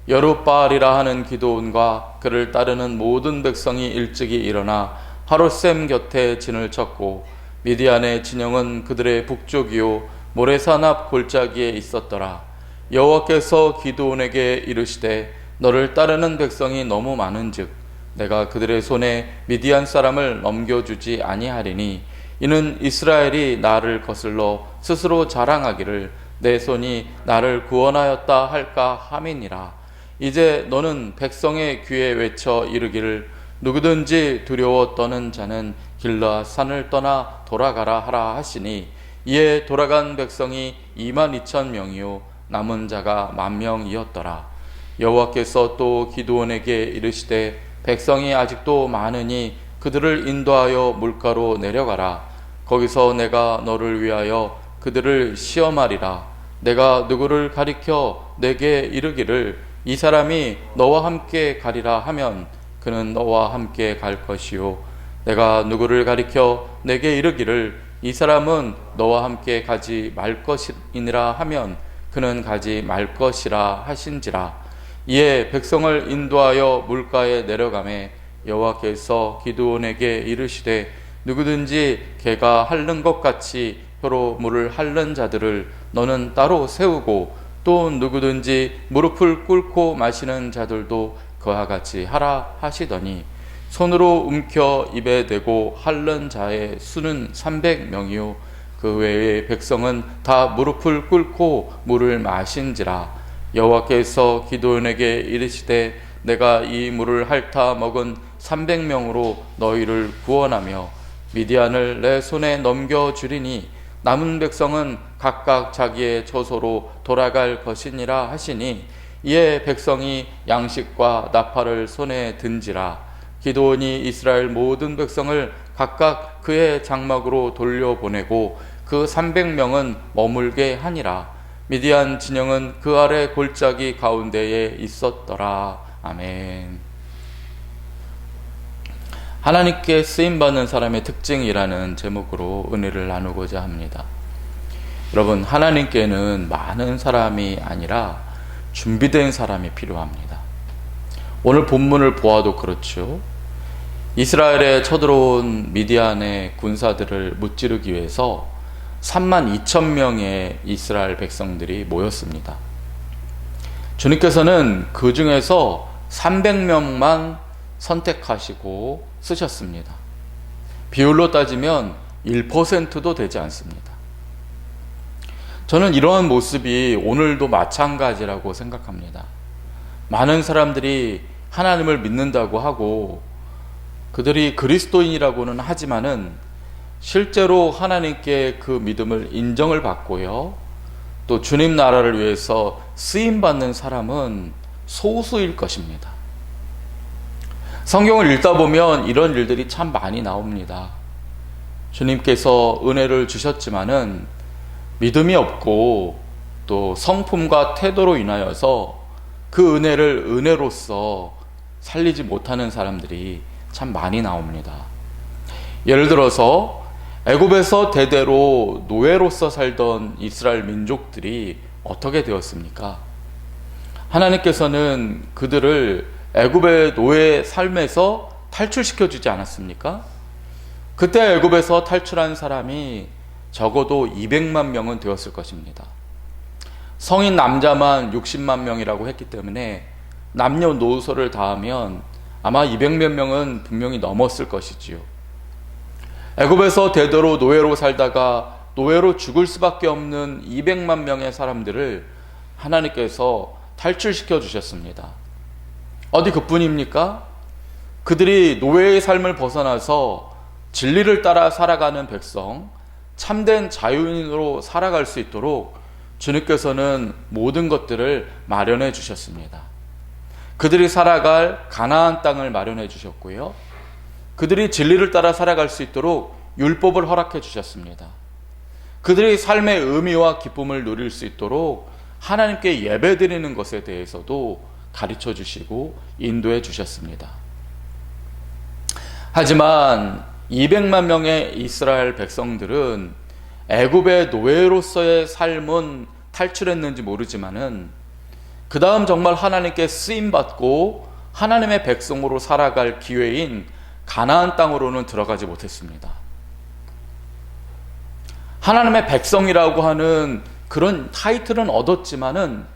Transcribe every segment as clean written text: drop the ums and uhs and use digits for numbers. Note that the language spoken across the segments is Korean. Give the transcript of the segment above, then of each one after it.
여룻바알이라 하는 기드온과 그를 따르는 모든 백성이 일찍이 일어나 하롯셈 곁에 진을 쳤고 미디안의 진영은 그들의 북쪽이요 모레산 앞 골짜기에 있었더라. 여호와께서 기드온에게 이르시되 너를 따르는 백성이 너무 많은즉 내가 그들의 손에 미디안 사람을 넘겨주지 아니하리니 이는 이스라엘이 나를 거슬러 스스로 자랑하기를 내 손이 나를 구원하였다 할까 함이니라. 이제 너는 백성의 귀에 외쳐 이르기를 누구든지 두려워 떠는 자는 길라 산을 떠나 돌아가라 하라 하시니 이에 돌아간 백성이 22,000명이요 남은 자가 10,000명이었더라. 여호와께서 또 기드온에게 이르시되 백성이 아직도 많으니 그들을 인도하여 물가로 내려가라. 거기서 내가 너를 위하여 그들을 시험하리라. 내가 누구를 가리켜 내게 이르기를 이 사람이 너와 함께 가리라 하면 그는 너와 함께 갈 것이요 내가 누구를 가리켜 내게 이르기를 이 사람은 너와 함께 가지 말 것이니라 하면 그는 가지 말 것이라 하신지라. 이에 백성을 인도하여 물가에 내려가매 여호와께서 기드온에게 이르시되 누구든지 개가 핥는 것 같이 혀로 물을 핥는 자들을 너는 따로 세우고 또 누구든지 무릎을 꿇고 마시는 자들도 그와 같이 하라 하시더니 손으로 움켜 입에 대고 핥는 자의 수는 300명이요 그 외의 백성은 다 무릎을 꿇고 물을 마신지라. 여호와께서 기드온에게 이르시되 내가 이 물을 핥아 먹은 300명으로 너희를 구원하며 미디안을 내 손에 넘겨주리니 남은 백성은 각각 자기의 처소로 돌아갈 것이니라 하시니 이에 백성이 양식과 나팔을 손에 든지라. 기드온이 이스라엘 모든 백성을 각각 그의 장막으로 돌려보내고 그 300명은 머물게 하니라. 미디안 진영은 그 아래 골짜기 가운데에 있었더라. 아멘. 하나님께 쓰임받는 사람의 특징이라는 제목으로 은혜를 나누고자 합니다. 여러분, 하나님께는 많은 사람이 아니라 준비된 사람이 필요합니다. 오늘 본문을 보아도 그렇죠. 이스라엘에 쳐들어온 미디안의 군사들을 무찌르기 위해서 32,000명의 이스라엘 백성들이 모였습니다. 주님께서는 그 중에서 300명만 선택하시고 쓰셨습니다. 비율로 따지면 1%도 되지 않습니다. 저는 이러한 모습이 오늘도 마찬가지라고 생각합니다. 많은 사람들이 하나님을 믿는다고 하고 그들이 그리스도인이라고는 하지만은 실제로 하나님께 그 믿음을 인정을 받고요, 또 주님 나라를 위해서 쓰임받는 사람은 소수일 것입니다. 성경을 읽다 보면 이런 일들이 참 많이 나옵니다. 주님께서 은혜를 주셨지만은 믿음이 없고 또 성품과 태도로 인하여서 그 은혜를 은혜로서 살리지 못하는 사람들이 참 많이 나옵니다. 예를 들어서 애굽에서 대대로 노예로서 살던 이스라엘 민족들이 어떻게 되었습니까? 하나님께서는 그들을 애굽의 노예 삶에서 탈출시켜 주지 않았습니까? 그때 애굽에서 탈출한 사람이 적어도 200만 명은 되었을 것입니다. 성인 남자만 60만 명이라고 했기 때문에 남녀노소를 다하면 아마 200몇 명은 분명히 넘었을 것이지요. 애굽에서 대대로 노예로 살다가 노예로 죽을 수밖에 없는 200만 명의 사람들을 하나님께서 탈출시켜 주셨습니다. 어디 그뿐입니까? 그들이 노예의 삶을 벗어나서 진리를 따라 살아가는 백성, 참된 자유인으로 살아갈 수 있도록 주님께서는 모든 것들을 마련해 주셨습니다. 그들이 살아갈 가나안 땅을 마련해 주셨고요, 그들이 진리를 따라 살아갈 수 있도록 율법을 허락해 주셨습니다. 그들이 삶의 의미와 기쁨을 누릴 수 있도록 하나님께 예배드리는 것에 대해서도 가르쳐 주시고 인도해 주셨습니다. 하지만 200만 명의 이스라엘 백성들은 애굽의 노예로서의 삶은 탈출했는지 모르지만은 그 다음 정말 하나님께 쓰임받고 하나님의 백성으로 살아갈 기회인 가나안 땅으로는 들어가지 못했습니다. 하나님의 백성이라고 하는 그런 타이틀은 얻었지만은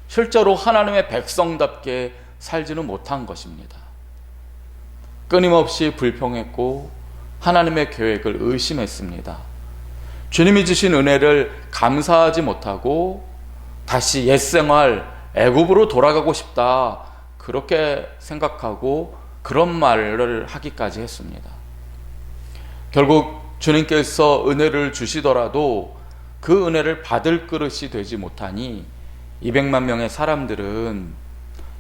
실제로 하나님의 백성답게 살지는 못한 것입니다. 끊임없이 불평했고 하나님의 계획을 의심했습니다. 주님이 주신 은혜를 감사하지 못하고 다시 옛생활 애굽으로 돌아가고 싶다, 그렇게 생각하고 그런 말을 하기까지 했습니다. 결국 주님께서 은혜를 주시더라도 그 은혜를 받을 그릇이 되지 못하니 200만 명의 사람들은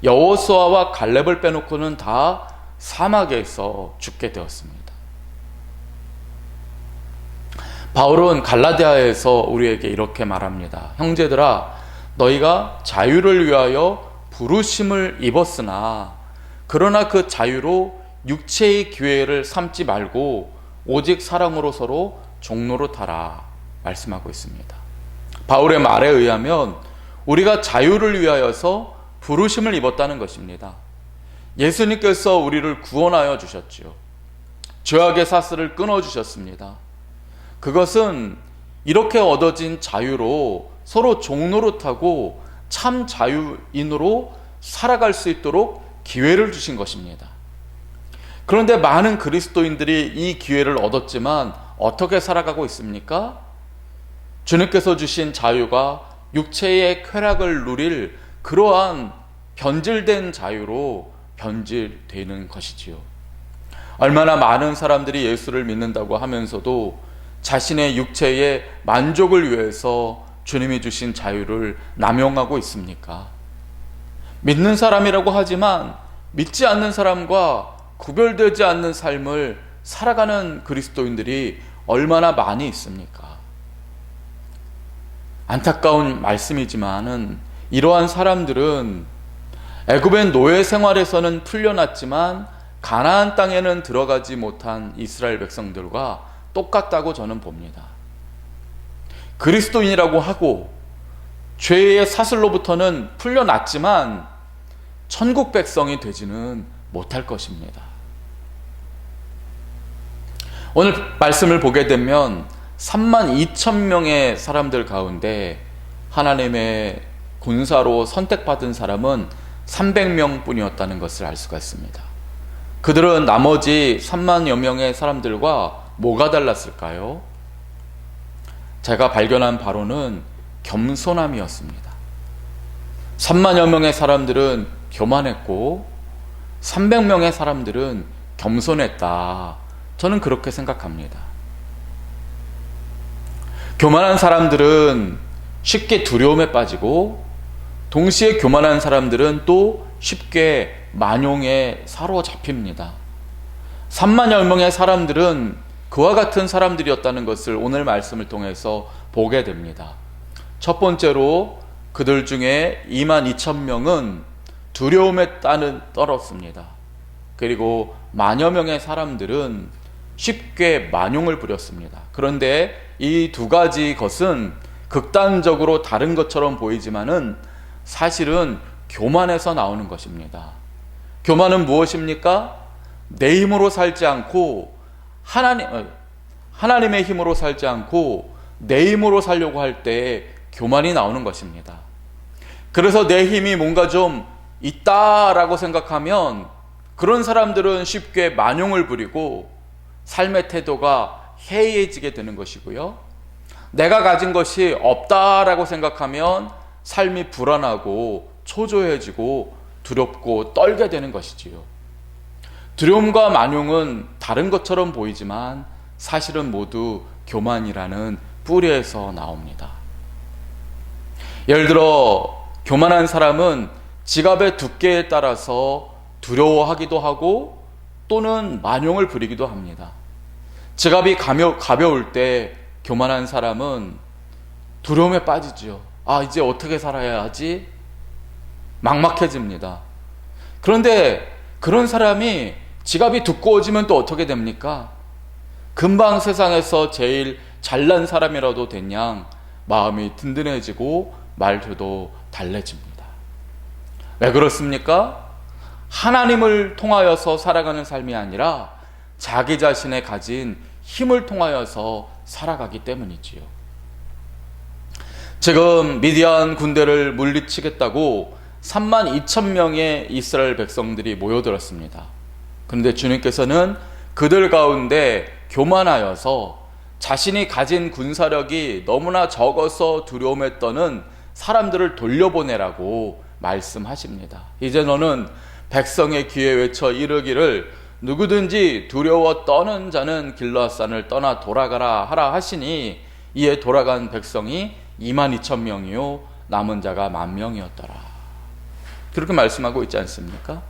여호수아와 갈렙을 빼놓고는 다 사막에서 죽게 되었습니다. 바울은 갈라디아에서 우리에게 이렇게 말합니다. 형제들아, 너희가 자유를 위하여 부르심을 입었으나 그러나 그 자유로 육체의 기회를 삼지 말고 오직 사랑으로 서로 종노릇하라 말씀하고 있습니다. 바울의 말에 의하면 우리가 자유를 위하여서 부르심을 입었다는 것입니다. 예수님께서 우리를 구원하여 주셨지요. 죄악의 사슬을 끊어주셨습니다. 그것은 이렇게 얻어진 자유로 서로 종노릇하고 참 자유인으로 살아갈 수 있도록 기회를 주신 것입니다. 그런데 많은 그리스도인들이 이 기회를 얻었지만 어떻게 살아가고 있습니까? 주님께서 주신 자유가 육체의 쾌락을 누릴 그러한 변질된 자유로 변질되는 것이지요. 얼마나 많은 사람들이 예수를 믿는다고 하면서도 자신의 육체의 만족을 위해서 주님이 주신 자유를 남용하고 있습니까? 믿는 사람이라고 하지만 믿지 않는 사람과 구별되지 않는 삶을 살아가는 그리스도인들이 얼마나 많이 있습니까? 안타까운 말씀이지만은 이러한 사람들은 애굽의 노예 생활에서는 풀려났지만 가나안 땅에는 들어가지 못한 이스라엘 백성들과 똑같다고 저는 봅니다. 그리스도인이라고 하고 죄의 사슬로부터는 풀려났지만 천국 백성이 되지는 못할 것입니다. 오늘 말씀을 보게 되면 32,000명의 사람들 가운데 하나님의 군사로 선택받은 사람은 300명 뿐이었다는 것을 알 수가 있습니다. 그들은 나머지 3만여 명의 사람들과 뭐가 달랐을까요? 제가 발견한 바로는 겸손함이었습니다. 3만여 명의 사람들은 교만했고 300명의 사람들은 겸손했다. 저는 그렇게 생각합니다. 교만한 사람들은 쉽게 두려움에 빠지고 동시에 교만한 사람들은 또 쉽게 만용에 사로잡힙니다. 3만여 명의 사람들은 그와 같은 사람들이었다는 것을 오늘 말씀을 통해서 보게 됩니다. 첫 번째로 그들 중에 22,000명은 두려움에 떨었습니다. 그리고 만여 명의 사람들은 쉽게 만용을 부렸습니다. 그런데 이 두 가지 것은 극단적으로 다른 것처럼 보이지만은 사실은 교만에서 나오는 것입니다. 교만은 무엇입니까? 내 힘으로 살지 않고 하나님의 힘으로 살지 않고 내 힘으로 살려고 할 때 교만이 나오는 것입니다. 그래서 내 힘이 뭔가 좀 있다라고 생각하면 그런 사람들은 쉽게 만용을 부리고 삶의 태도가 해이해지게 되는 것이고요. 내가 가진 것이 없다라고 생각하면 삶이 불안하고 초조해지고 두렵고 떨게 되는 것이지요. 두려움과 만용은 다른 것처럼 보이지만 사실은 모두 교만이라는 뿌리에서 나옵니다. 예를 들어 교만한 사람은 지갑의 두께에 따라서 두려워하기도 하고 또는 만용을 부리기도 합니다. 지갑이 가벼울 때 교만한 사람은 두려움에 빠지죠. 이제 어떻게 살아야 하지? 막막해집니다. 그런데 그런 사람이 지갑이 두꺼워지면 또 어떻게 됩니까? 금방 세상에서 제일 잘난 사람이라도 된 양 마음이 든든해지고 말투도 달래집니다. 왜 그렇습니까? 하나님을 통하여서 살아가는 삶이 아니라 자기 자신의 가진 힘을 통하여서 살아가기 때문이지요. 지금 미디안 군대를 물리치겠다고 32,000명의 이스라엘 백성들이 모여들었습니다. 그런데 주님께서는 그들 가운데 교만하여서 자신이 가진 군사력이 너무나 적어서 두려움에 떠는 사람들을 돌려보내라고 말씀하십니다. 이제 너는 백성의 귀에 외쳐 이르기를 누구든지 두려워 떠는 자는 길르앗산을 떠나 돌아가라 하라 하시니 이에 돌아간 백성이 22,000명이요 남은 자가 10,000명이었더라. 그렇게 말씀하고 있지 않습니까?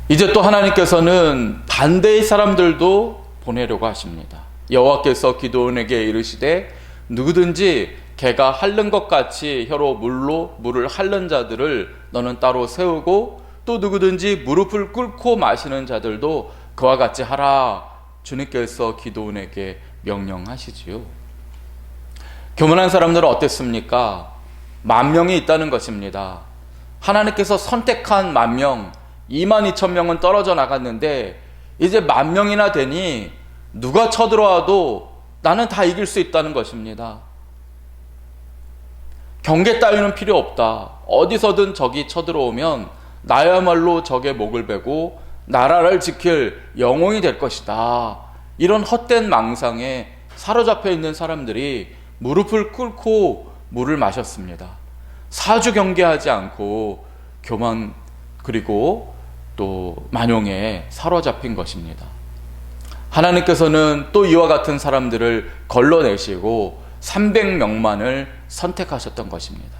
이제 또 하나님께서는 반대의 사람들도 보내려고 하십니다. 여호와께서 기드온에게 이르시되 누구든지 개가 핥는 것 같이 혀로 물을 핥는 자들을 너는 따로 세우고 또 누구든지 무릎을 꿇고 마시는 자들도 그와 같이 하라. 주님께서 기드온에게 명령하시지요. 교만한 사람들은 어땠습니까? 10,000명이 있다는 것입니다. 하나님께서 선택한 10,000명, 22,000명은 떨어져 나갔는데 이제 10,000명이나 되니 누가 쳐들어와도 나는 다 이길 수 있다는 것입니다. 경계 따위는 필요 없다. 어디서든 적이 쳐들어오면 나야말로 적의 목을 베고 나라를 지킬 영웅이 될 것이다. 이런 헛된 망상에 사로잡혀 있는 사람들이 무릎을 꿇고 물을 마셨습니다. 사주 경계하지 않고 교만 그리고 또 만용에 사로잡힌 것입니다. 하나님께서는 또 이와 같은 사람들을 걸러내시고 300명만을 선택하셨던 것입니다.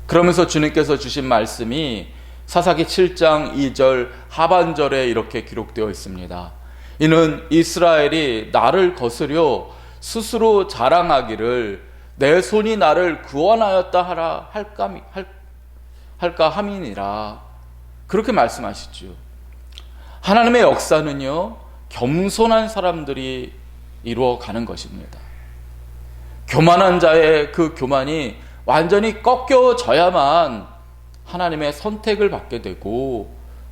그러면서 주님께서 주신 말씀이 사사기 7장 2절 하반절에 이렇게 기록되어 있습니다. 이는 이스라엘이 나를 거스려 스스로 자랑하기를 내 손이 나를 구원하였다 할까 함이니라. 그렇게 말씀하시죠. 하나님의 역사는요, 겸손한 사람들이 이루어가는 것입니다. 교만한 자의 그 교만이 완전히 꺾여져야만 하나님의 선택을 받게 되고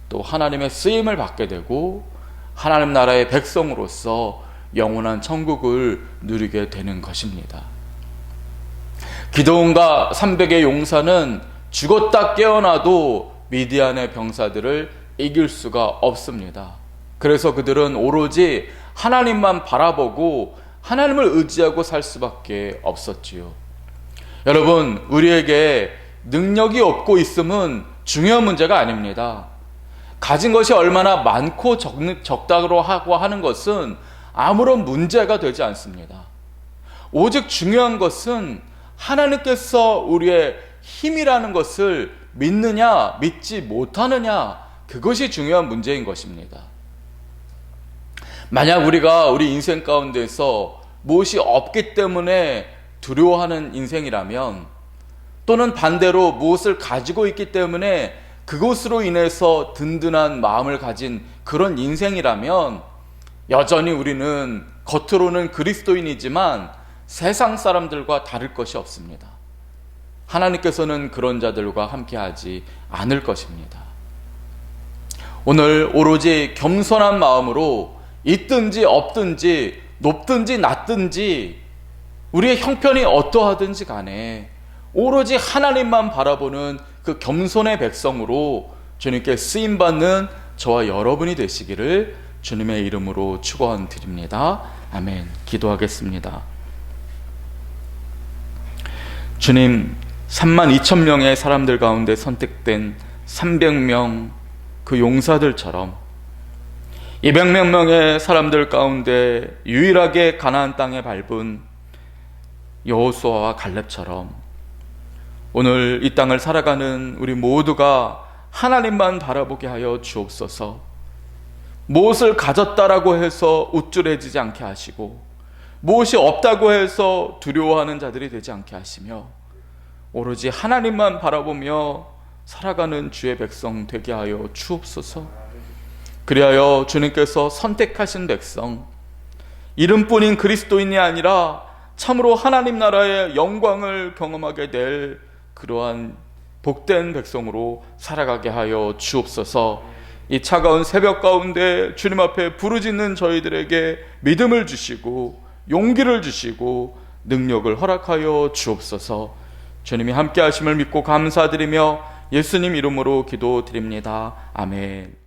또 하나님의 쓰임을 받게 되고 하나님 나라의 백성으로서 영원한 천국을 누리게 되는 것입니다. 기드온과 300의 용사는 죽었다 깨어나도 미디안의 병사들을 이길 수가 없습니다. 그래서 그들은 오로지 하나님만 바라보고 하나님을 의지하고 살 수밖에 없었지요. 여러분, 우리에게 능력이 없고 있음은 중요한 문제가 아닙니다. 가진 것이 얼마나 많고 적다고 하고 하는 것은 아무런 문제가 되지 않습니다. 오직 중요한 것은 하나님께서 우리의 힘이라는 것을 믿느냐 믿지 못하느냐, 그것이 중요한 문제인 것입니다. 만약 우리가 우리 인생 가운데서 무엇이 없기 때문에 두려워하는 인생이라면, 또는 반대로 무엇을 가지고 있기 때문에 그것으로 인해서 든든한 마음을 가진 그런 인생이라면 여전히 우리는 겉으로는 그리스도인이지만 세상 사람들과 다를 것이 없습니다. 하나님께서는 그런 자들과 함께하지 않을 것입니다. 오늘 오로지 겸손한 마음으로 있든지 없든지 높든지 낮든지 우리의 형편이 어떠하든지 간에 오로지 하나님만 바라보는 그 겸손의 백성으로 주님께 쓰임받는 저와 여러분이 되시기를 주님의 이름으로 축원드립니다. 아멘. 기도하겠습니다. 주님, 32,000명의 사람들 가운데 선택된 300명 그 용사들처럼 200명의 사람들 가운데 유일하게 가나안 땅에 밟은 여호수아와 갈렙처럼 오늘 이 땅을 살아가는 우리 모두가 하나님만 바라보게 하여 주옵소서. 무엇을 가졌다라고 해서 우쭐해지지 않게 하시고 무엇이 없다고 해서 두려워하는 자들이 되지 않게 하시며 오로지 하나님만 바라보며 살아가는 주의 백성 되게 하여 주옵소서. 그리하여 주님께서 선택하신 백성, 이름뿐인 그리스도인이 아니라 참으로 하나님 나라의 영광을 경험하게 될 그러한 복된 백성으로 살아가게 하여 주옵소서. 이 차가운 새벽 가운데 주님 앞에 부르짖는 저희들에게 믿음을 주시고 용기를 주시고 능력을 허락하여 주옵소서. 주님이 함께 하심을 믿고 감사드리며 예수님 이름으로 기도드립니다. 아멘.